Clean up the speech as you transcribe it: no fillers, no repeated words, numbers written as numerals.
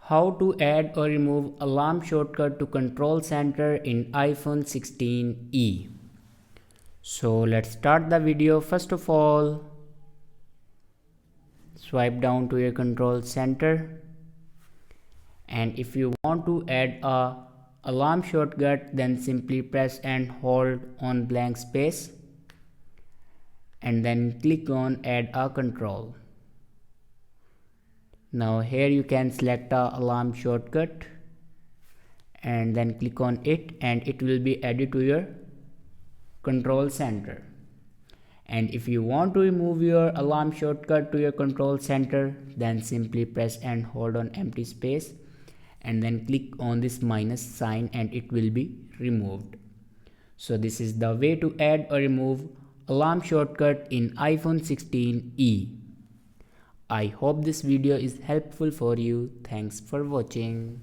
How to add or remove alarm shortcut to control center in iPhone 16e. So let's start the video. First of all, swipe down to your control center, and if you want to add a alarm shortcut, then simply press and hold on blank space and then click on add a control. Now here you can select a alarm shortcut and then click on it, and it will be added to your control center. And if you want to remove your alarm shortcut to your control center, then simply press and hold on empty space and then click on this minus sign and it will be removed. So this is the way to add or remove alarm shortcut in iPhone 16e. I hope this video is helpful for you. Thanks for watching.